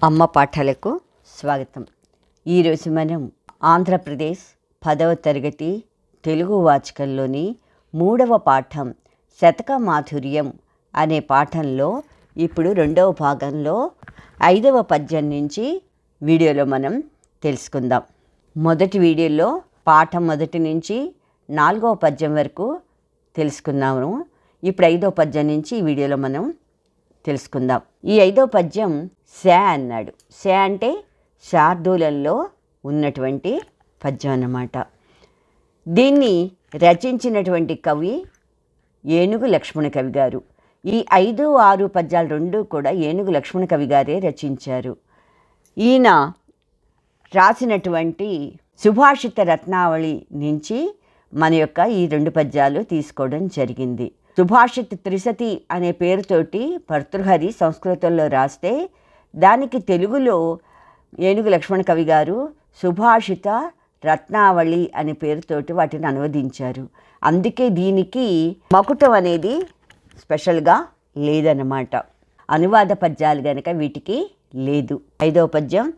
అమ్మ పాఠాలకు స్వాగతం. ఈరోజు మనం ఆంధ్రప్రదేశ్ 10వ తరగతి తెలుగు వాచకంలోని 3వ పాఠం శతక మాధుర్యం అనే పాఠంలో ఇప్పుడు 2వ భాగంలో 5వ పద్యం నుంచి వీడియోలో మనం తెలుసుకుందాం. మొదటి వీడియోలో పాఠం మొదటి నుంచి 4వ పద్యం వరకు తెలుసుకున్నాము. ఇప్పుడు 5వ పద్యం నుంచి ఈ వీడియోలో మనం తెలుసుకుందాం. ఈ 5వ పద్యం శ అన్నాడు. శ అంటే శార్దూలంలో ఉన్నటువంటి పద్యం అన్నమాట. దీన్ని రచించినటువంటి కవి ఏనుగు లక్ష్మణ కవి గారు. ఈ 5, 6 పద్యాలు రెండు కూడా ఏనుగు లక్ష్మణ కవి గారే రచించారు. ఈయన రాసినటువంటి సుభాషిత రత్నావళి నుంచి మన యొక్క ఈ 2 పద్యాలు తీసుకోవడం జరిగింది. సుభాషిత త్రిశతి అనే పేరుతోటి భర్తృహరి సంస్కృతంలో రాస్తే దానికి తెలుగులో ఏనుగు లక్ష్మణ కవి గారు సుభాషిత రత్నావళి అనే పేరుతోటి వాటిని అనువదించారు. అందుకే దీనికి మకుటం అనేది స్పెషల్గా లేదన్నమాట. అనువాద పద్యాలు గనక వీటికి లేదు. 5వ పద్యం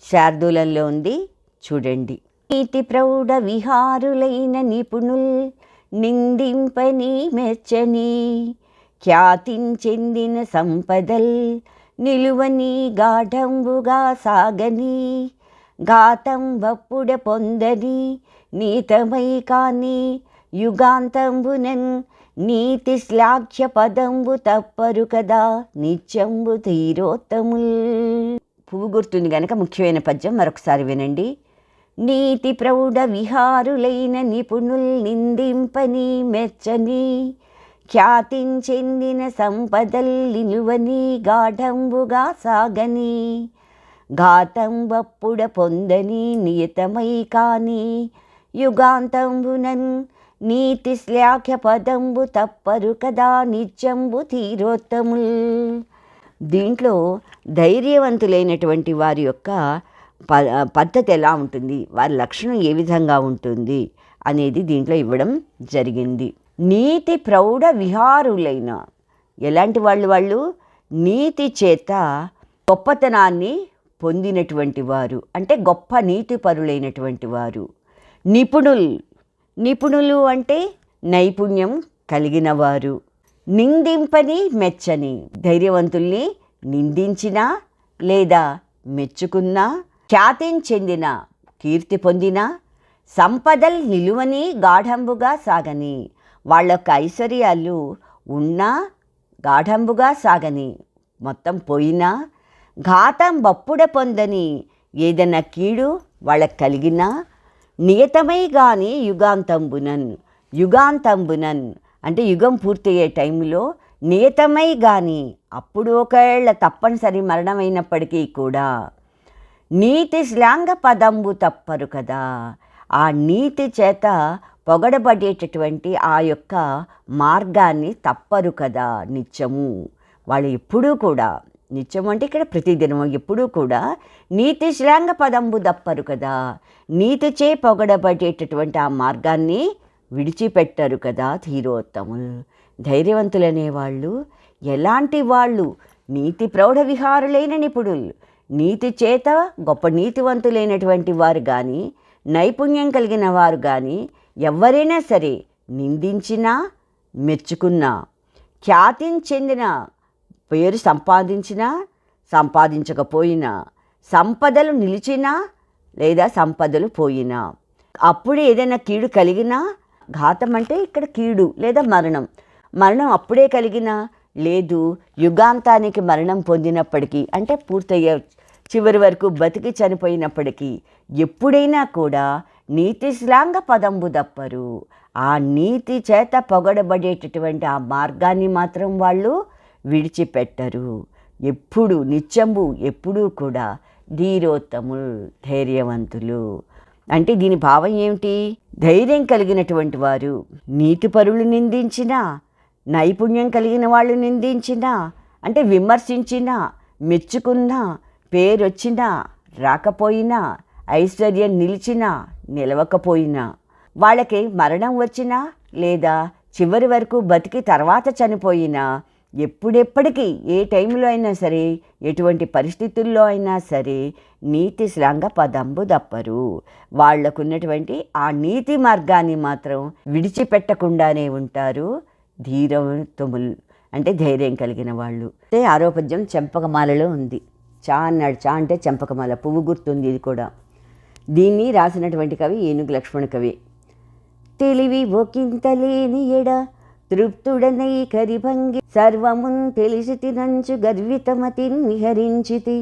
శార్దూలంలో ఉంది, చూడండి. నీతి ప్రౌఢ విహారులైన నిపుణుల్ నిందింపని మెచ్చని ఖ్యాతించెందిన సంపదల్ నిలువని గాఢంబుగా సాగని ఘాతం వప్పుడ పొందని నీతమై కాని యుగాంతంబునన్ నీతి శ్లాఘ్య పదంబు తప్పరు కదా నిత్యంబు తీరోత్తముల్. పువ్వు గుర్తుంది గనక ముఖ్యమైన పద్యం మరొకసారి వినండి. నీతి ప్రౌఢ విహారులైన నిపుణుల్ నిందింపని మెచ్చని ఖ్యాతించెందిన సంపదల్ నిలువని గాఢంబుగా సాగని ఘాతం వప్పుడ పొందని నియతమై కాని యుగాంతంబునన్ నీతి శ్లాఘ్య పదంబు తప్పరు కదా నిత్యంబు తీరోత్తముల్. దీంట్లో ధైర్యవంతులైనటువంటి వారి యొక్క పద్ధతి ఎలా ఉంటుంది, వారి లక్షణం ఏ విధంగా ఉంటుంది అనేది దీంట్లో ఇవ్వడం జరిగింది. నీతి ప్రౌఢ విహారులైన, ఎలాంటి వాళ్ళు నీతి చేత గొప్పతనాన్ని పొందినటువంటి వారు, అంటే గొప్ప నీతిపరులైనటువంటి వారు. నిపుణులు అంటే నైపుణ్యం కలిగిన వారు. నిందింపని మెచ్చని, ధైర్యవంతుల్ని నిందించినా లేదా మెచ్చుకున్నా, ఖ్యాతిని చెందిన కీర్తి పొందిన, సంపదల్ నిలువని గాఢంబుగా సాగని, వాళ్ళ యొక్క ఐశ్వర్యాలు ఉన్నా గాఢంబుగా సాగని, మొత్తం పోయినా, ఘాతం వప్పుడ పొందని, ఏదైనా కీడు వాళ్ళకి కలిగినా, నియతమై గాని యుగాంతంబునన్ అంటే యుగం పూర్తయ్యే టైంలో నియతమై గాని, అప్పుడు ఒకవేళ తప్పనిసరి మరణమైనప్పటికీ కూడా నీతి శ్లాఘ పదంబు తప్పరు కదా, ఆ నీతి చేత పొగడబడేటటువంటి ఆ యొక్క మార్గాన్ని తప్పరు కదా నిత్యము. వాళ్ళు ఎప్పుడూ కూడా, నిత్యము అంటే ఇక్కడ ప్రతిదినము, ఎప్పుడూ కూడా నీతి శ్లాఘ పదంబు తప్పరు కదా, నీతి చే పొగడబడేటటువంటి ఆ మార్గాన్ని విడిచిపెట్టరు కదా ధీరోత్తములు. ధైర్యవంతులనేవాళ్ళు ఎలాంటి వాళ్ళు? నీతి ప్రౌఢ విహారులైన నిపుణులు, నీతి చేత గొప్ప నీతివంతులైనటువంటి వారు కానీ, నైపుణ్యం కలిగిన వారు కానీ, ఎవరైనా సరే నిందించినా మెచ్చుకున్నా, ఖ్యాతిని చెందిన, పేరు సంపాదించినా సంపాదించకపోయినా, సంపదలు నిలిచినా లేదా సంపదలు పోయినా, అప్పుడు ఏదైనా కీడు కలిగినా, ఘాతం అంటే ఇక్కడ కీడు లేదా మరణం అప్పుడే కలిగినా, లేదు యుగాంతానికి మరణం పొందినప్పటికీ, అంటే పూర్తయ్యే చివరి వరకు బతికి చనిపోయినప్పటికీ, ఎప్పుడైనా కూడా నీతి శ్లాఘ పదంబు తప్పరు, ఆ నీతి చేత పొగడబడేటటువంటి ఆ మార్గాన్ని మాత్రం వాళ్ళు విడిచిపెట్టరు. ఎప్పుడు నిత్యంబు, ఎప్పుడూ కూడా ధీరోత్తములు, ధైర్యవంతులు. అంటే దీని భావం ఏమిటి? ధైర్యం కలిగినటువంటి వారు నీతిపరులు నిందించినా, నైపుణ్యం కలిగిన వాళ్ళు నిందించినా, అంటే విమర్శించినా, మెచ్చుకున్నా, పేరొచ్చినా రాకపోయినా, ఐశ్వర్యం నిలిచినా నిలవకపోయినా, వాళ్ళకి మరణం వచ్చినా లేదా చివరి వరకు బతికి తర్వాత చనిపోయినా, ఎప్పుడెప్పటికీ ఏ టైంలో అయినా సరే, ఎటువంటి పరిస్థితుల్లో అయినా సరే నీతి శ్లాంగ పదంబు దప్పరు. వాళ్లకున్నటువంటి ఆ నీతి మార్గాన్ని మాత్రం విడిచిపెట్టకుండానే ఉంటారు ధీరతుములు, అంటే ధైర్యం కలిగిన వాళ్ళు. అంటే ఆరోపద్యం చెంపకమాలలో ఉంది. చా అన్నాడు. చా అంటే చెంపకమాల, పువ్వు గుర్తుంది ఇది కూడా. దీన్ని రాసినటువంటి కవి ఏనుగు లక్ష్మణ కవి. తెలివి ఒకింతలేని ఎడ తృప్తుడనై కరిభంగి సర్వమున్ తెలిసి తినంచు గర్వితమతిన్ నిహరించితి.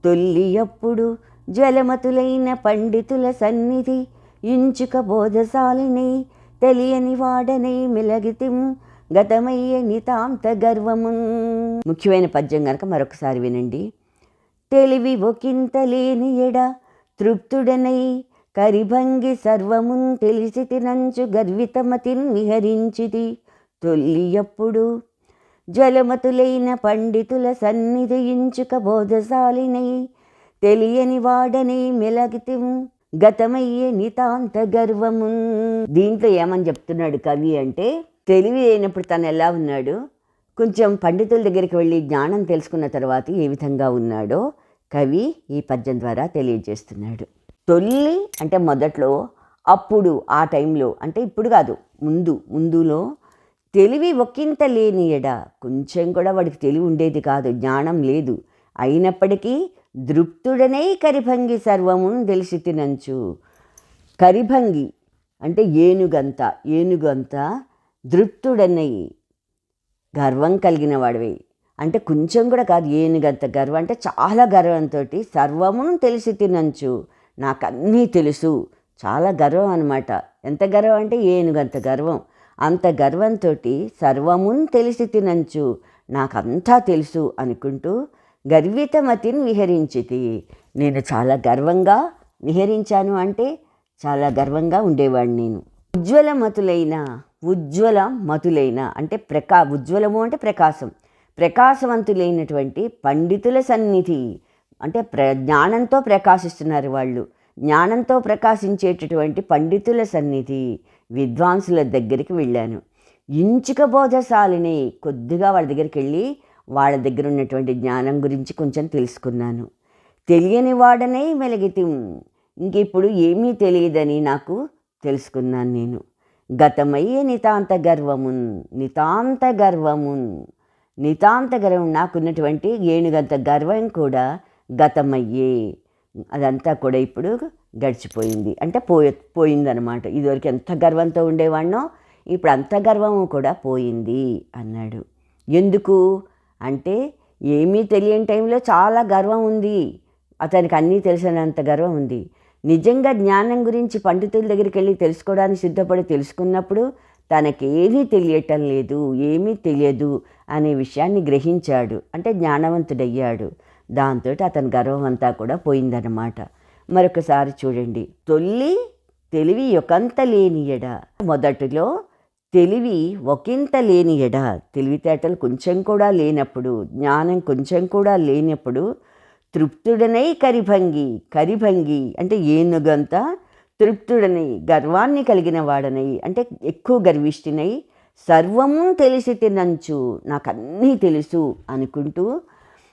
తొల్లియప్పుడు జ్వలమతులైన పండితుల సన్నిధి ఇంచుక బోధశాలినై తెలియని వాడనై మిలగితిం గతమయ్య నితాంత గర్వమున్. ముఖ్యమైన పద్యం కనుక మరొకసారి వినండి. తెలివి ఒకింతలేని ఎడ తృప్తుడనై కరిభంగి సర్వమున్ తెలిసి తినంచు గర్వితమతిన్ విహరించితి. తొల్లియప్పుడు జ్వలమతులైన పండితుల సన్నిధించుక బోధశాలినై తెలియని వాడనై మెలగితిం గతమయ్యే నితాంత గర్వము. దీంట్లో ఏమని చెప్తున్నాడు కవి అంటే, తెలివి అయినప్పుడు తను ఎలా ఉన్నాడు, కొంచెం పండితుల దగ్గరికి వెళ్ళి జ్ఞానం తెలుసుకున్న తర్వాత ఏ విధంగా ఉన్నాడో కవి ఈ పద్యం ద్వారా తెలియజేస్తున్నాడు. తొల్లి అంటే మొదట్లో, అప్పుడు ఆ టైంలో అంటే ఇప్పుడు కాదు, ముందులో తెలివి ఒకంత లేని ఎడ, కొంచెం కూడా వాడికి తెలివి ఉండేది కాదు, జ్ఞానం లేదు. అయినప్పటికీ దృప్తుడనై కరిభంగి సర్వమును తెలిసి తినంచు. కరిభంగి అంటే ఏనుగంత దృప్తుడనై గర్వం కలిగిన వాడివి, అంటే కొంచెం కూడా కాదు, ఏనుగంత గర్వం అంటే చాలా గర్వంతో సర్వమును తెలిసి తినంచు, నాకన్నీ తెలుసు, చాలా గర్వం అన్నమాట. ఎంత గర్వం అంటే ఏనుగంత గర్వం. అంత గర్వంతో సర్వమున్ తెలిసి తినంచు, నాకంతా తెలుసు అనుకుంటూ గర్వితమతిని విహరించితి. నేను చాలా గర్వంగా విహరించాను అంటే చాలా గర్వంగా ఉండేవాడిని నేను. ఉజ్వల మతులైన అంటే ఉజ్వలము అంటే ప్రకాశం, ప్రకాశవంతులైనటువంటి పండితుల సన్నిధి అంటే జ్ఞానంతో ప్రకాశిస్తున్నారు వాళ్ళు. జ్ఞానంతో ప్రకాశించేటటువంటి పండితుల సన్నిధి, విద్వాంసుల దగ్గరికి వెళ్ళాను. ఇంచుక బోధశాలిని, కొద్దిగా వాళ్ళ దగ్గరికి వెళ్ళి వాళ్ళ దగ్గర ఉన్నటువంటి జ్ఞానం గురించి కొంచెం తెలుసుకున్నాను. తెలియని వాడనై మెలగితిం, ఇంక ఇప్పుడు ఏమీ తెలియదని నాకు తెలుసుకున్నాను నేను. గతమయ్యే నితాంత గర్వమున్, నితాంత గర్వం నాకున్నటువంటి ఏనుగంత గర్వం కూడా గతమయ్యే, అదంతా కూడా ఇప్పుడు గడిచిపోయింది, అంటే పోయిందనమాట. ఇదివరకు ఎంత గర్వంతో ఉండేవాడినో ఇప్పుడు అంత గర్వము కూడా పోయింది అన్నాడు. ఎందుకు అంటే ఏమీ తెలియని టైంలో చాలా గర్వం ఉంది, అతనికి అన్నీ తెలిసినంత గర్వం ఉంది. నిజంగా జ్ఞానం గురించి పండితుల దగ్గరికి వెళ్ళి తెలుసుకోవడానికి సిద్ధపడి తెలుసుకున్నప్పుడు తనకేమీ తెలియటం లేదు, ఏమీ తెలియదు అనే విషయాన్ని గ్రహించాడు, అంటే జ్ఞానవంతుడయ్యాడు. దాంతో అతని గర్వం అంతా కూడా పోయిందన్నమాట. మరొకసారి చూడండి. తెలివి ఒకంత లేని ఎడ, మొదటిలో తెలివి ఒకంత లేని ఎడ, తెలివితేటలు కొంచెం కూడా లేనప్పుడు, జ్ఞానం కొంచెం కూడా లేనప్పుడు తృప్తుడనై కరిభంగి అంటే ఏనుగంత తృప్తుడనై గర్వాన్ని కలిగిన వాడనై అంటే ఎక్కువ గర్విష్ఠినై సర్వము తెలిసి తినంచు, నాకన్నీ తెలుసు అనుకుంటూ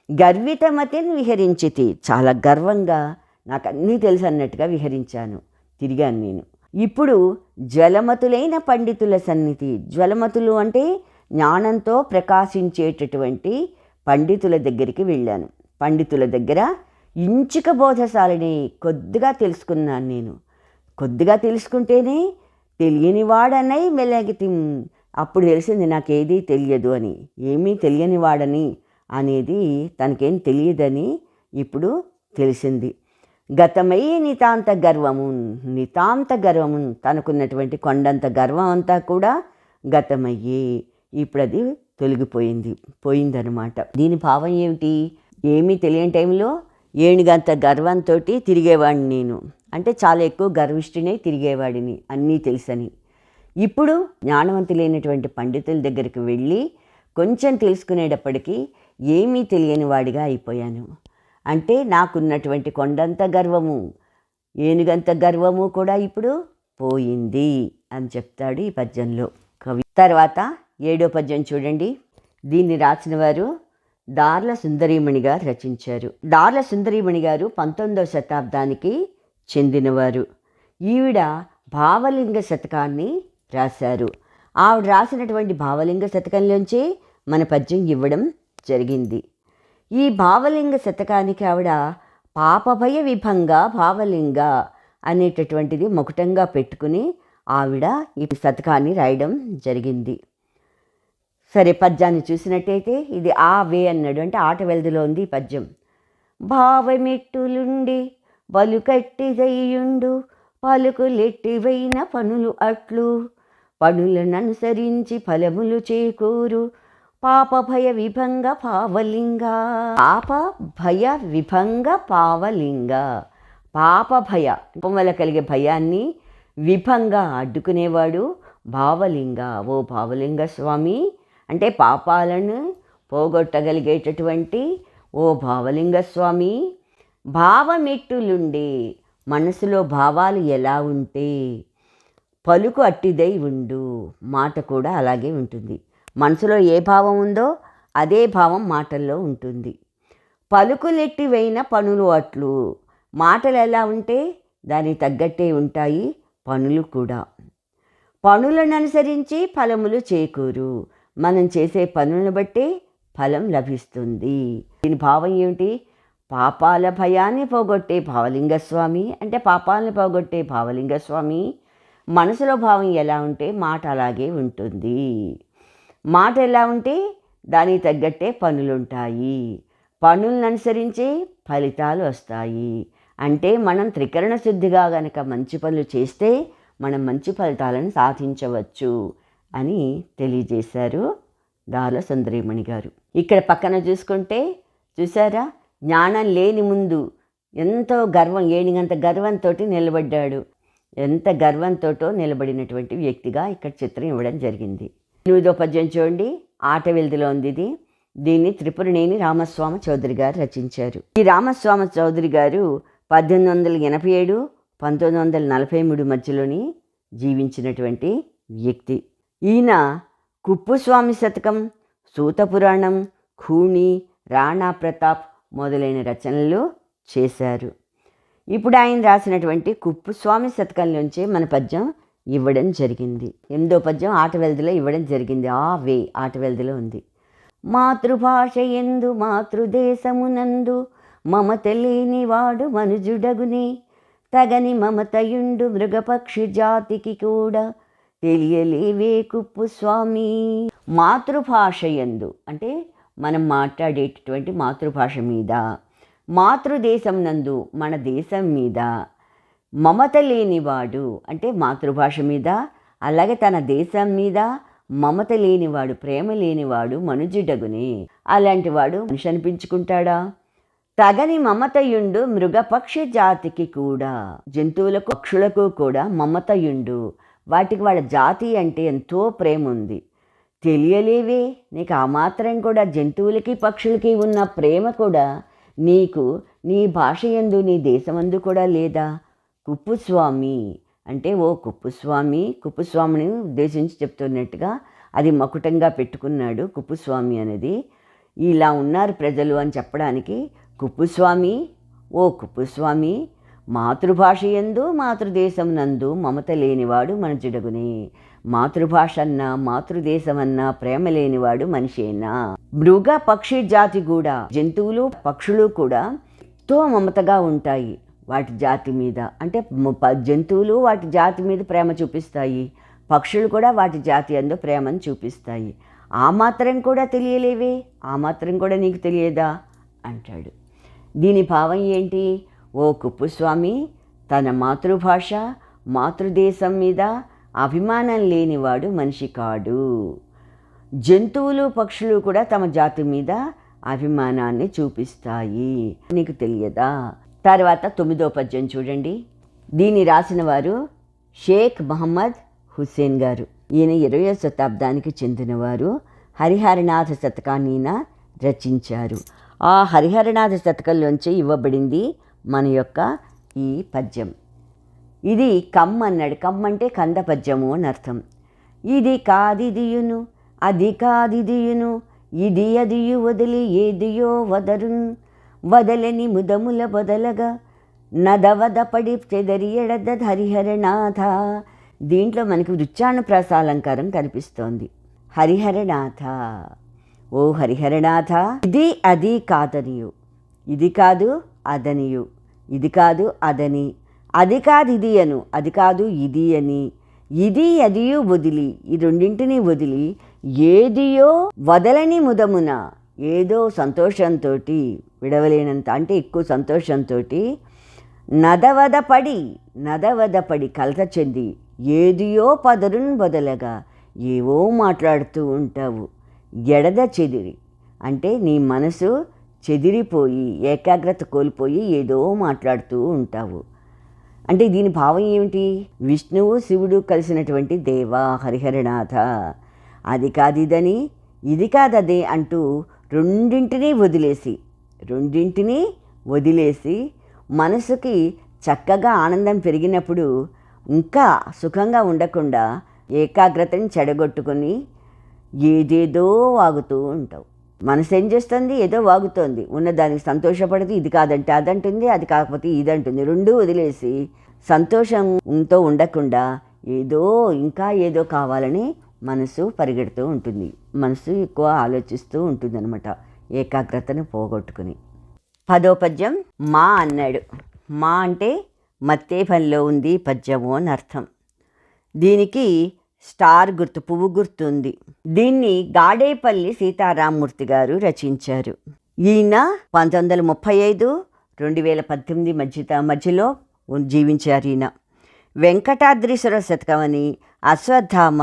గర్వితమతిని విహరించితి, చాలా గర్వంగా నాకన్నీ తెలుసు అన్నట్టుగా విహరించాను, తిరిగాను నేను. ఇప్పుడు జ్వలమతులైన పండితుల సన్నిధి, జ్వలమతులు అంటే జ్ఞానంతో ప్రకాశించేటటువంటి పండితుల దగ్గరికి వెళ్ళాను. పండితుల దగ్గర ఇంచుక బోధశాలిని, కొద్దిగా తెలుసుకున్నాను నేను. కొద్దిగా తెలుసుకుంటేనే తెలియని వాడనై మెలగితిం, అప్పుడు తెలిసింది నాకేదీ తెలియదు అని, ఏమీ తెలియని వాడని అనేది తనకేం తెలియదని ఇప్పుడు తెలిసింది. గతమై నితాంత గర్వము, తనకున్నటువంటి కొండంత గర్వం అంతా కూడా గతమయ్యే, ఇప్పుడు అది పోయిందనమాట. దీని భావం ఏమిటి? ఏమీ తెలియని టైంలో ఏనుగంత గర్వంతో తిరిగేవాడిని నేను, అంటే చాలా ఎక్కువ గర్విష్ఠినై తిరిగేవాడిని, అన్నీ తెలుసని. ఇప్పుడు జ్ఞానవంతులైనటువంటి పండితుల దగ్గరికి వెళ్ళి కొంచెం తెలుసుకునేటప్పటికీ ఏమీ తెలియని వాడిగా అయిపోయాను, అంటే నాకున్నటువంటి కొండంత గర్వము, ఏనుగంత గర్వము కూడా ఇప్పుడు పోయింది అని చెప్తాడు ఈ పద్యంలో కవి. తర్వాత 7వ పద్యం చూడండి. దీన్ని రాసిన వారు దార్ల సుందరీమణి గారు రచించారు. దార్ల సుందరీమణి గారు 19వ శతాబ్దానికి చెందినవారు. ఈవిడ భావలింగ శతకాన్ని రాశారు. ఆవిడ రాసినటువంటి భావలింగ శతకంలోంచి మన పద్యం ఇవ్వడం జరిగింది. ఈ భావలింగ శతకానికి ఆవిడ పాపభయ విభంగ భావలింగ అనేటటువంటిది మకుటంగా పెట్టుకుని ఆవిడ ఈ శతకాన్ని రాయడం జరిగింది. సరే, పద్యాన్ని చూసినట్టయితే ఇది ఆ వే అన్నాడు, అంటే ఆట వెల్దిలో ఉంది ఈ పద్యం. భావమెట్టులుండి బలుకట్టిదయ్యుండు పలుకులెట్టివైన పనులు అట్లు పనులననుసరించి ఫలములు చేకూరు పాప భయ విభంగ పావలింగ. పాప భయ విభంగ పావలింగ. పాప భయ వల్ల కలిగే భయాన్ని విభంగా అడ్డుకునేవాడు భావలింగ. ఓ భావలింగ స్వామి అంటే పాపాలను పోగొట్టగలిగేటటువంటి ఓ భావలింగ స్వామి. భావమెట్టులుండే మనసులో భావాలు ఎలా ఉంటే పలుకు అట్టిదై ఉండు, మాట కూడా అలాగే ఉంటుంది. మనసులో ఏ భావం ఉందో అదే భావం మాటల్లో ఉంటుంది. పలుకులెట్టివైన పనులు అట్లు, మాటలు ఎలా ఉంటే దానికి తగ్గట్టే ఉంటాయి పనులు కూడా. పనులను అనుసరించి ఫలములు చేకూరు, మనం చేసే పనులను బట్టి ఫలం లభిస్తుంది. దీని భావం ఏమిటి? పాపాల భయాన్ని పోగొట్టే భావలింగ స్వామి అంటే పాపాలను పోగొట్టే భావలింగ స్వామి. మనసులో భావం ఎలా ఉంటే మాట అలాగే ఉంటుంది. మాట ఎలా ఉంటే దానికి తగ్గట్టే పనులుంటాయి. పనులను అనుసరించి ఫలితాలు వస్తాయి. అంటే మనం త్రికరణ శుద్ధిగా గనక మంచి పనులు చేస్తే మనం మంచి ఫలితాలను సాధించవచ్చు అని తెలియజేశారు దార్ల సుందరీమణి గారు. ఇక్కడ పక్కన చూసుకుంటే చూసారా, జ్ఞానం లేని ముందు ఎంతో గర్వం, ఏనిగంత గర్వంతో నిలబడ్డాడు. ఎంత గర్వంతో నిలబడినటువంటి వ్యక్తిగా ఇక్కడ చిత్రం ఇవ్వడం జరిగింది. 8వ పద్యం చూడండి, ఆట వెల్దిలో ఉంది ఇది. దీన్ని త్రిపురనేని రామస్వామి చౌదరి గారు రచించారు. ఈ రామస్వామి చౌదరి గారు 1887 1943 మధ్యలోని జీవించినటువంటి వ్యక్తి. ఈయన కుప్పుస్వామి శతకం, సూతపురాణం, ఖూణి, రాణా ప్రతాప్ మొదలైన రచనలు చేశారు. ఇప్పుడు ఆయన రాసినటువంటి కుప్పుస్వామి శతకంలోంచే మన పద్యం ఇవ్వడం జరిగింది. 8వ పద్యం ఆట వెల్దిలో ఇవ్వడం జరిగింది. ఆ వే ఆట వెల్దిలో ఉంది. మాతృభాష ఎందు మాతృదేశమునందు మమత లేనివాడు మనుజుడగుని తగని మమతయుండు మృగపక్షి జాతికి కూడా తెలియలేవే కుప్పుస్వామి. మాతృభాష యందు అంటే మనం మాట్లాడేటటువంటి మాతృభాష మీద, మాతృదేశం నందు మన దేశం మీద, మమత లేనివాడు అంటే మాతృభాష మీద అలాగే తన దేశం మీద మమత లేనివాడు, ప్రేమ లేనివాడు మనుజుడగునే. అలాంటి వాడు మనిషి అనిపించుకుంటాడా? తగని మమతయుండు మృగపక్షి జాతికి కూడా, జంతువులకు పక్షులకు కూడా మమతయుండు, వాటికి వాళ్ళ జాతి అంటే ఎంతో ప్రేమ ఉంది. తెలియలేవే నీకు ఆ మాత్రం కూడా, జంతువులకి పక్షులకి ఉన్న ప్రేమ కూడా నీకు నీ భాష యందు నీ దేశమందు కూడా లేదా? కుప్పుస్వామి అంటే ఓ కుప్పుస్వామి, కుప్పుస్వామిని ఉద్దేశించి చెప్తున్నట్టుగా అది మకుటంగా పెట్టుకున్నాడు కుప్పుస్వామి అనేది. ఇలా ఉన్నారు ప్రజలు అని చెప్పడానికి కుప్పుస్వామి, ఓ కుప్పుస్వామి, మాతృభాష యందు మాతృదేశం నందు మమత లేనివాడు మనుజుడగునే. మాతృభాష అన్నా మాతృదేశమన్నా ప్రేమ లేనివాడు మనిషేనా? మృగ పక్షి జాతి కూడా, జంతువులు పక్షులు కూడా తో మమతగా ఉంటాయి వాటి జాతి మీద. అంటే జంతువులు వాటి జాతి మీద ప్రేమ చూపిస్తాయి, పక్షులు కూడా వాటి జాతి యందు ప్రేమను చూపిస్తాయి. ఆ మాత్రం కూడా తెలియలేవే, ఆ మాత్రం కూడా నీకు తెలియదా అంటాడు. దీని భావం ఏంటి? ఓ కుప్పుస్వామి, తన మాతృభాష మాతృదేశం మీద అభిమానం లేనివాడు మనిషి కాడు. జంతువులు పక్షులు కూడా తమ జాతి మీద అభిమానాన్ని చూపిస్తాయి, నీకు తెలియదా? తర్వాత 9వ పద్యం చూడండి. దీన్ని రాసిన వారు షేక్ మహమ్మద్ హుస్సేన్ గారు. ఈయన 20వ శతాబ్దానికి చెందినవారు. హరిహరనాథ శతకాన్ని ఈయన రచించారు. ఆ హరిహరనాథ శతకంలోంచి ఇవ్వబడింది మన యొక్క ఈ పద్యం. ఇది కమ్ అన్నాడు. కమ్ అంటే కంద పద్యము అని అర్థం. ఇది కాదిదియును అది కాదిదియును ఇది అదియు వదిలి ఏదియో వదరున్ వదలని ముదముల బదలగా నదవదపడి చెదరి ఎడద హరిహరనాథ. దీంట్లో మనకి వృచ్చానుప్రాసాలంకారం కనిపిస్తోంది. హరిహరనాథ, ఓ హరిహరనాథ, ఇది అది కాదనియు, ఇది కాదు అదనియు, ఇది కాదు అదని, అది కాదు ఇది అను, అది కాదు ఇది అని, ఇది అదియు వదిలి, ఈ రెండింటినీ వదిలి, ఏదియో వదలని ముదమున, ఏదో సంతోషంతో, విడవలేనంత అంటే ఎక్కువ సంతోషంతో నదవదపడి కలత చెంది, ఏదియో పదరున్ బదలగా, ఏవో మాట్లాడుతూ ఉంటావు. ఎడద చెదిరి అంటే నీ మనసు చెదిరిపోయి ఏకాగ్రత కోల్పోయి ఏదో మాట్లాడుతూ ఉంటావు. అంటే దీని భావం ఏమిటి? విష్ణువు శివుడు కలిసినటువంటి దేవా హరిహరనాథ, అది కాదు ఇదని, ఇది కాదదే అంటూ రెండింటినీ వదిలేసి మనసుకి చక్కగా ఆనందం పెరిగినప్పుడు ఇంకా సుఖంగా ఉండకుండా ఏకాగ్రతని చెడగొట్టుకొని ఏదేదో వాగుతూ ఉంటావు. మనసు ఏం చేస్తుంది? ఏదో వాగుతోంది. ఉన్నదానికి సంతోషపడుతూ ఇది కాదంటే అదంటుంది, అది కాకపోతే ఇదంటుంది. రెండూ వదిలేసి సంతోషంతో ఉండకుండా ఏదో ఇంకా ఏదో కావాలని మనసు పరిగెడుతూ ఉంటుంది. మనసు ఎక్కువ ఆలోచిస్తూ ఉంటుంది అనమాట, ఏకాగ్రతను పోగొట్టుకుని. 10వ పద్యం మా అన్నాడు. మా అంటే మత్తే పనిలో ఉంది పద్యము అని అర్థం. దీనికి స్టార్ గుర్తు, పువ్వు గుర్తు ఉంది. దీన్ని గాడేపల్లి సీతారామమూర్తి గారు రచించారు. ఈయన 1935-2018 మధ్యలో జీవించారు. ఈయన వెంకటాద్రీశ్వర శతకం అని, అశ్వత్థామ,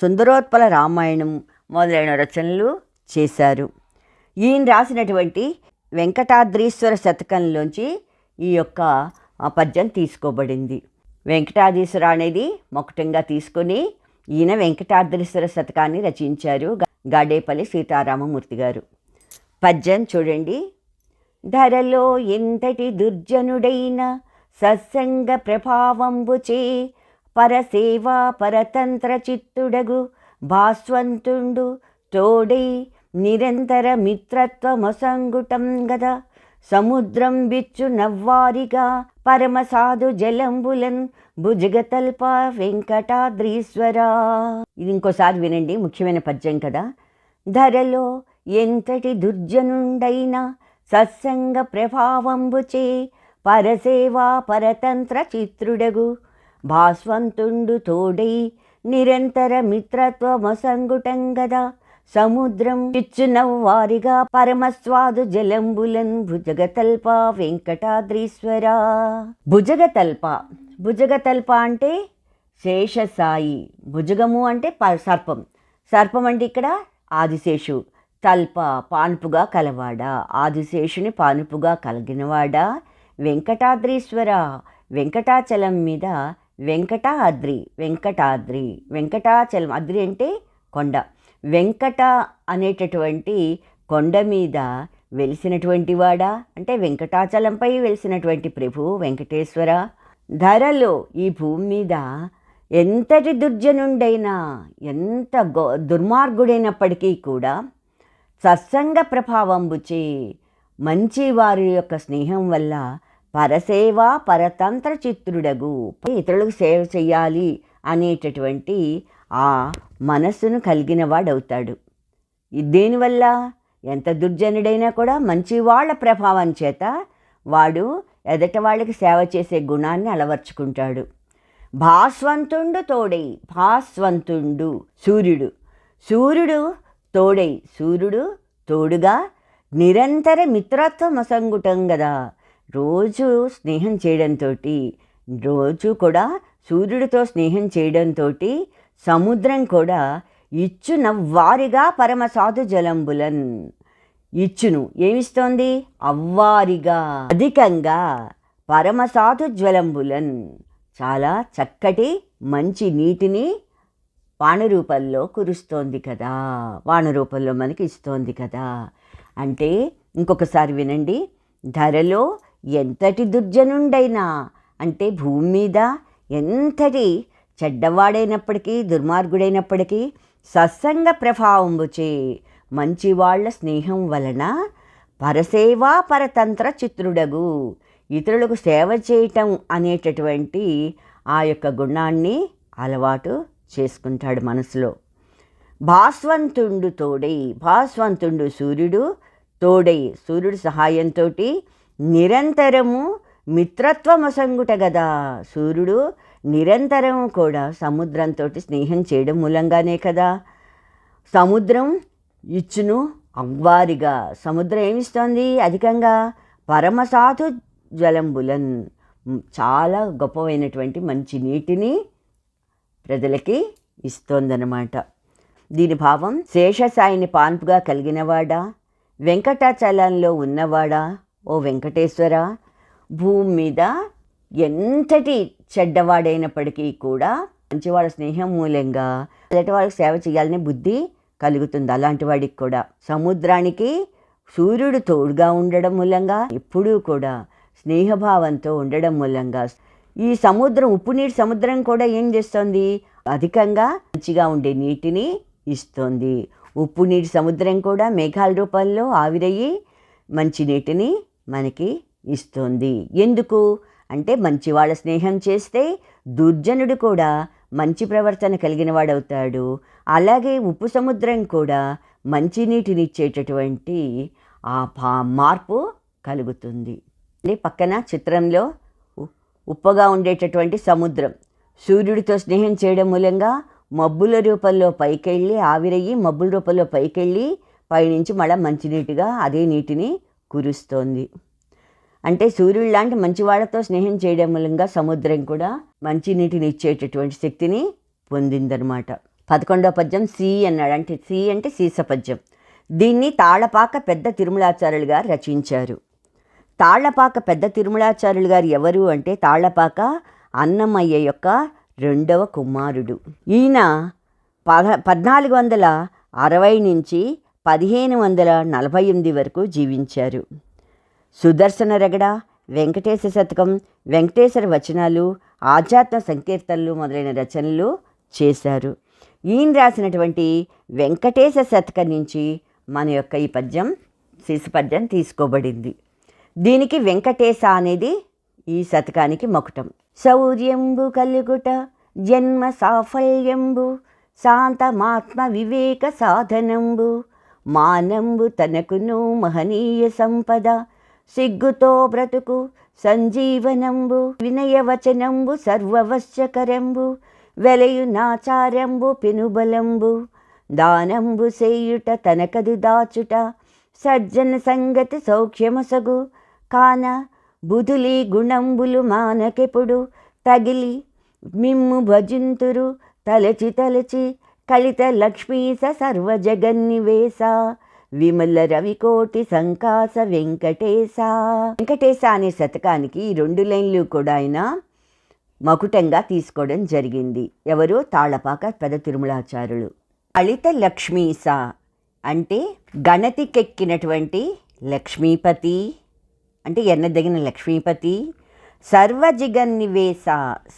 సుందరోత్పల రామాయణం మొదలైన రచనలు చేశారు. ఈయన రాసినటువంటి వెంకటాద్రీశ్వర శతకంలోంచి ఈ యొక్క పద్యం తీసుకోబడింది. వెంకటాద్రీశ్వర అనేది మొకటంగా తీసుకొని ఈయన వెంకటాద్రీశ్వర శతకాన్ని రచించారు గాడేపల్లి సీతారామమూర్తి గారు. పద్యం చూడండి. ధరలో ఎంతటి దుర్జనుడైన సత్సంగ ప్రభావంబుచే పరసేవా పరతంత్ర చిత్తుడగు భాస్వంతుండు తోడై నిరంతర మిత్రత్వమసంగుటం గదా సముద్రం బిచ్చు నవ్వారిగా పరమసాధు జలంబులన్ భుజగతల్ప వెంకటాద్రీశ్వరా. ఇది ఇంకోసారి వినండి, ముఖ్యమైన పద్యం కదా. ధరలో ఎంతటి దుర్జనుండైన సత్సంగ ప్రభావంబుచే పరసేవా పరతంత్ర చిత్రుడగు భాస్వంతుండు తోడై నిరంతర మిత్రత్వమసంగుటం గదా సముద్రం పిచ్చునవ్వారిగా పరమస్వాదు జలంబులన్ భుజగతల్ప వెంకటాద్రీశ్వరా. భుజగతల్ప అంటే శేషసాయి. భుజగము అంటే సర్పం. సర్పం అంటే ఇక్కడ ఆదిశేషు. తల్ప పానుపుగా కలవాడా, ఆదిశేషుని పానుపుగా కలిగినవాడా. వెంకటాద్రీశ్వర వెంకటాచలం మీద వెంకటాద్రి వెంకటాచలం, అద్రి అంటే కొండ. వెంకట అనేటటువంటి కొండ మీద వెలిసినటువంటి వాడా అంటే వెంకటాచలంపై వెలిసినటువంటి ప్రభు వెంకటేశ్వర. ధరలో ఈ భూమి మీద ఎంతటి దుర్జనుండైనా, ఎంత దుర్మార్గుడైనప్పటికీ కూడా సత్సంగ ప్రభావంబుచే మంచి వారి యొక్క స్నేహం వల్ల పరసేవ పరతంత్ర చిత్రుడగు ఇతరులకు సేవ చెయ్యాలి అనేటటువంటి ఆ మనస్సును కలిగిన వాడవుతాడు. దేనివల్ల? ఎంత దుర్జనుడైనా కూడా మంచి వాళ్ళ ప్రభావం చేత వాడు ఎదట వాళ్ళకి సేవ చేసే గుణాన్ని అలవర్చుకుంటాడు. భాస్వంతుండు తోడై, భాస్వంతుండు సూర్యుడు తోడై, సూర్యుడు తోడుగా నిరంతర మిత్రత్వం అసంగుటం కదా. రోజు స్నేహం చేయడంతో, రోజు కూడా సూర్యుడితో స్నేహం చేయడంతో సముద్రం కూడా ఇచ్చున వారిగా పరమసాధు జలంబులన్, ఇచ్చును ఏమిస్తోంది? అవ్వారిగా అధికంగా పరమసాధు జ్వలంబులన్, చాలా చక్కటి మంచి నీటిని వాన రూపంలో కురుస్తోంది కదా, వాన రూపంలో మనకి ఇస్తోంది కదా. అంటే ఇంకొకసారి వినండి. ధరలో ఎంతటి దుర్జనుండైనా అంటే భూమి మీద ఎంతటి చెడ్డవాడైనప్పటికీ దుర్మార్గుడైనప్పటికీ సత్సంగ ప్రభావంబుచే మంచివాళ్ల స్నేహం వలన పరసేవా పరతంత్ర చిత్రుడగు, ఇతరులకు సేవ చేయటం అనేటటువంటి ఆ యొక్క గుణాన్ని అలవాటు చేసుకుంటాడు మనసులో. భాస్వంతుడు సూర్యుడు తోడై, సూర్యుడు సహాయంతో నిరంతరము మిత్రత్వమసంగుట గదా. సూర్యుడు నిరంతరము కూడా సముద్రంతో స్నేహం చేయడం మూలంగానే కదా సముద్రం ఇచ్చును అవ్వారిగా. సముద్రం ఏమిస్తోంది అధికంగా? పరమసాధు జలంబులన్, చాలా గొప్పమైనటువంటి మంచి నీటిని ప్రజలకి ఇస్తోందన్నమాట. దీని భావం, శేషసాయిని పాన్పుగా కలిగినవాడా, వెంకటాచలంలో ఉన్నవాడా, ఓ వెంకటేశ్వర, భూమి మీద ఎంతటి చెడ్డవాడైనప్పటికీ కూడా మంచివాళ్ళ స్నేహం మూలంగా అలాంటి వాళ్ళకి సేవ చేయాలనే బుద్ధి కలుగుతుంది. అలాంటి వాడికి కూడా సముద్రానికి సూర్యుడు తోడుగా ఉండడం మూలంగా, ఎప్పుడూ కూడా స్నేహభావంతో ఉండడం మూలంగా ఈ సముద్రం, ఉప్పు నీటి సముద్రం కూడా ఏం చేస్తోంది? అధికంగా మంచిగా ఉండే నీటిని ఇస్తోంది. ఉప్పు నీటి సముద్రం కూడా మేఘాల రూపంలో ఆవిరయ్యి మంచి నీటిని మనకి ఇస్తోంది. ఎందుకు అంటే మంచివాళ్ళ స్నేహం చేస్తే దుర్జనుడు కూడా మంచి ప్రవర్తన కలిగిన వాడవుతాడు. అలాగే ఉప్పు సముద్రం కూడా మంచి నీటిని ఇచ్చేటటువంటి ఆ మార్పు కలుగుతుంది. పక్కన చిత్రంలో ఉప్పగా ఉండేటటువంటి సముద్రం సూర్యుడితో స్నేహం చేయడం మూలంగా మబ్బుల రూపంలో పైకెళ్ళి ఆవిరయ్యి మబ్బుల రూపంలో పైకెళ్ళి పైనుంచి మళ్ళీ మంచినీటిగా అదే నీటిని కురుస్తోంది. అంటే సూర్యుడు లాంటి మంచివాళ్లతో స్నేహం చేయడం మూలంగా సముద్రం కూడా మంచి నీటిని ఇచ్చేటటువంటి శక్తిని పొందిందనమాట. 11వ పద్యం సి అన్నాడు. అంటే సి అంటే సీస పద్యం. దీన్ని తాళ్లపాక పెద్ద తిరుమలాచార్యులు గారు రచించారు. తాళ్లపాక పెద్ద తిరుమలాచార్యులు గారు ఎవరు అంటే తాళ్లపాక అన్నమయ్య యొక్క 2వ కుమారుడు. ఈయన 1460 నుంచి 1548 వరకు జీవించారు. సుదర్శన రగడ, వెంకటేశ శతకం, వెంకటేశ్వర వచనాలు, ఆధ్యాత్మ సంకీర్తనలు మొదలైన రచనలు చేశారు. ఈయన రాసినటువంటి వెంకటేశ శతకం నుంచి మన యొక్క ఈ పద్యం, శీర్ష పద్యం తీసుకోబడింది. దీనికి వెంకటేశ అనేది ఈ శతకానికి మకుటం. శౌర్యంబు కలుగుట జన్మ సాఫల్యంబు, శాంతమాత్మ వివేక సాధనంబు, మానంబు తనకును మహనీయ సంపద, సిగ్గుతో బ్రతుకు సంజీవనంబు, వినయవచనంబు సర్వవశ్యకరంబు, వెలయు నాచారంబు పెనుబలంబు, దానంబు సేయుట తనకది దాచుట, సజ్జన సంగతి సౌఖ్యమసగు, కాన బుధులి గుణంబులు మానకెప్పుడు, తగిలి మిమ్ము భజింతురు తలచి తలచి, కలిత లక్ష్మీస సర్వజగన్నివేశ, విమల రవికోటి సంకాస వెంకటేశ. వెంకటేశ అనే శతకానికి 2 లైన్లు కూడా ఆయన మకుటంగా తీసుకోవడం జరిగింది. ఎవరు? తాళ్లపాక పెద్ద తిరుమలాచార్యులు. కలిత లక్ష్మీస అంటే గణతికెక్కినటువంటి లక్ష్మీపతి, అంటే ఎన్నదగిన లక్ష్మీపతి. సర్వజగన్నివేశ,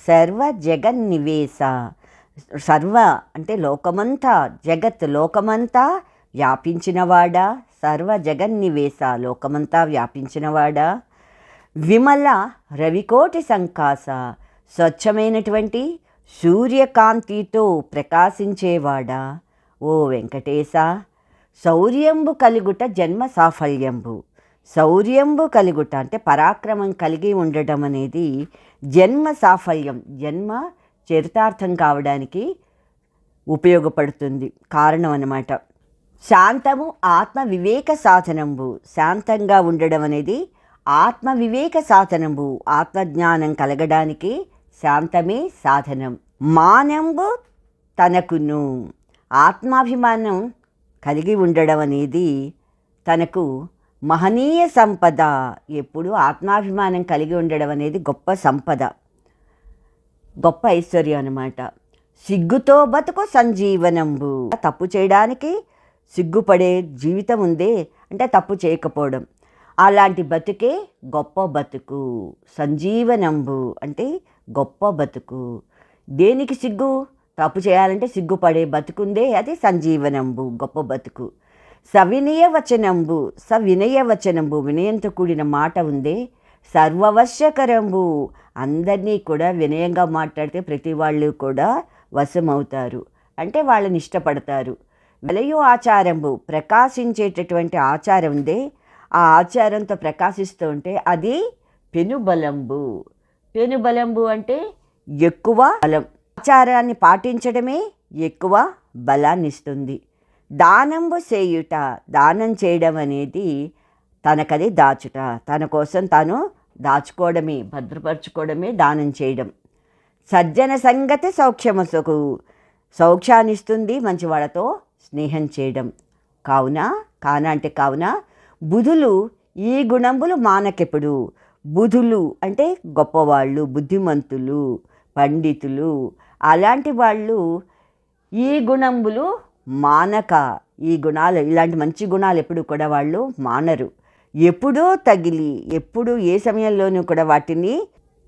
సర్వజగన్నివేశ, సర్వ అంటే లోకమంతా, జగత్ లోకమంతా వ్యాపించినవాడా, సర్వ జగన్నివేశ లోకమంతా వ్యాపించినవాడా. విమల రవికోటి సంకాస, స్వచ్ఛమైనటువంటి సూర్యకాంతితో ప్రకాశించేవాడా ఓ వెంకటేశ. శౌర్యంబు కలుగుట జన్మ సాఫల్యంబు, శౌర్యంబు కలుగుట అంటే పరాక్రమం కలిగి ఉండటం అనేది జన్మ సాఫల్యం, జన్మ చరితార్థం కావడానికి ఉపయోగపడుతుంది, కారణం అన్నమాట. శాంతము ఆత్మ వివేక సాధనంబు, శాంతంగా ఉండడం అనేది ఆత్మ వివేక సాధనంబు, ఆత్మజ్ఞానం కలగడానికి శాంతమే సాధనం. మానంబు తనకును, ఆత్మాభిమానం కలిగి ఉండడం అనేది తనకు మహనీయ సంపద. ఎప్పుడు ఆత్మాభిమానం కలిగి ఉండడం అనేది గొప్ప సంపద, గొప్ప ఐశ్వర్యం అన్నమాట. సిగ్గుతో బతుకు సంజీవనంబు, తప్పు చేయడానికి సిగ్గుపడే జీవితం ఉందే అంటే తప్పు చేయకపోవడం, అలాంటి బతుకే గొప్ప బతుకు. సంజీవనంబు అంటే గొప్ప బతుకు. దేనికి సిగ్గు? తప్పు చేయాలంటే సిగ్గుపడే బతుకుందే, అది సంజీవనంబు, గొప్ప బతుకు. సవినయవచనంబు, సవినయవచనంబు, వినయంతో కూడిన మాట ఉందే, సర్వవశ్యకరంబు, అందరినీ కూడా వినయంగా మాట్లాడితే ప్రతి వాళ్ళు కూడా వశమవుతారు, అంటే వాళ్ళని ఇష్టపడతారు. వెలయు ఆచారంబు, ప్రకాశించేటటువంటి ఆచారం ఉందే, ఆ ఆచారంతో ప్రకాశిస్తూ ఉంటే అది పెనుబలంబు. పెనుబలంబు అంటే ఎక్కువ బలం. ఆచారాన్ని పాటించడమే ఎక్కువ బలాన్ని ఇస్తుంది. దానంబు చేయుట, దానం చేయడం అనేది తనకది దాచుట, తన కోసం తాను దాచుకోవడమే, భద్రపరచుకోవడమే దానం చేయడం. సజ్జన సంగతి సౌఖ్యమసుకు, సౌఖ్యాన్నిస్తుంది మంచి వాళ్ళతో స్నేహం చేయడం. కావున బుధులు ఈ గుణంబులు మానకెప్పుడు. బుధులు అంటే గొప్పవాళ్ళు, బుద్ధిమంతులు, పండితులు, అలాంటి వాళ్ళు ఈ గుణంబులు మానక, ఈ గుణాలు, ఇలాంటి మంచి గుణాలు ఎప్పుడు కూడా వాళ్ళు మానరు. ఎప్పుడూ తగిలి, ఎప్పుడు ఏ సమయంలోనూ కూడా వాటిని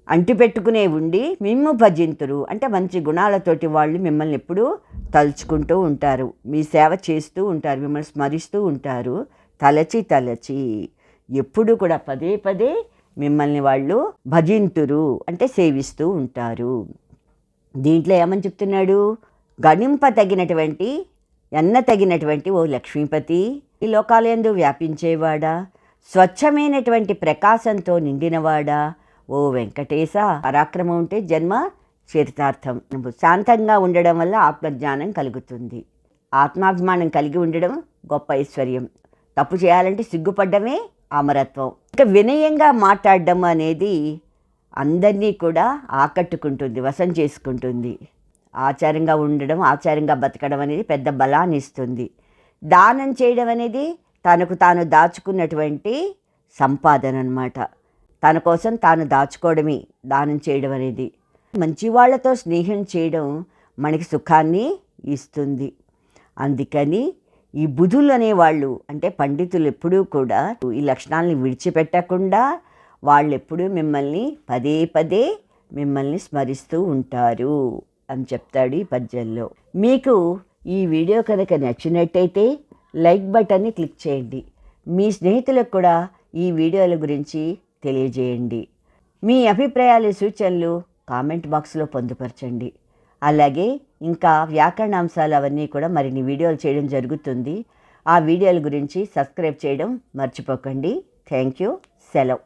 అంటిపెట్టుకునే ఉండి మిమ్ము భజింతురు, అంటే మంచి గుణాలతోటి వాళ్ళు మిమ్మల్ని ఎప్పుడూ తలుచుకుంటూ ఉంటారు, మీ సేవ చేస్తూ ఉంటారు, మిమ్మల్ని స్మరిస్తూ ఉంటారు. తలచి ఎప్పుడు కూడా పదే పదే మిమ్మల్ని వాళ్ళు భజింతురు, అంటే సేవిస్తూ ఉంటారు. దీంట్లో ఏమని చెప్తున్నాడు? గణింపతగినటువంటి, ఎన్నతగినటువంటి ఓ లక్ష్మీపతి, ఈ లోకాలందు వ్యాపించేవాడా, స్వచ్ఛమైనటువంటి ప్రకాశంతో నిండినవాడా, ఓ వెంకటేశ, పరాక్రమం ఉంటే జన్మ చరితార్థం. శాంతంగా ఉండడం వల్ల ఆత్మజ్ఞానం కలుగుతుంది. ఆత్మాభిమానం కలిగి ఉండడం గొప్ప ఐశ్వర్యం. తప్పు చేయాలంటే సిగ్గుపడ్డమే అమరత్వం. ఇంకా వినయంగా మాట్లాడడం అనేది అందరినీ కూడా ఆకట్టుకుంటుంది, వశం చేసుకుంటుంది. ఆచారంగా ఉండడం, ఆచారంగా బతకడం అనేది పెద్ద బలాన్ని ఇస్తుంది. దానం చేయడం అనేది తనకు తాను దాచుకున్నటువంటి సంపాదన అన్నమాట. తన కోసం తాను దాచుకోవడమే దానం చేయడం అనేది. మంచి వాళ్ళతో స్నేహం చేయడం మనకి సుఖాన్ని ఇస్తుంది. అందుకని ఈ బుధులు అనేవాళ్ళు, అంటే పండితులు ఎప్పుడూ కూడా ఈ లక్షణాలను విడిచిపెట్టకుండా వాళ్ళు ఎప్పుడూ మిమ్మల్ని పదే పదే మిమ్మల్ని స్మరిస్తూ ఉంటారు అని చెప్తాడు ఈ పద్యంలో. మీకు ఈ వీడియో కనుక నచ్చినట్టయితే లైక్ బటన్ని క్లిక్ చేయండి. మీ స్నేహితులకు కూడా ఈ వీడియోల గురించి తెలియజేయండి. మీ అభిప్రాయాలు, సూచనలు కామెంట్ బాక్స్లో పొందుపరచండి. అలాగే ఇంకా వ్యాకరణ అంశాలు అవన్నీ కూడా మరిన్ని వీడియోలు చేయడం జరుగుతుంది. ఆ వీడియోల గురించి సబ్స్క్రైబ్ చేయడం మర్చిపోకండి. Thank you. సెలవు.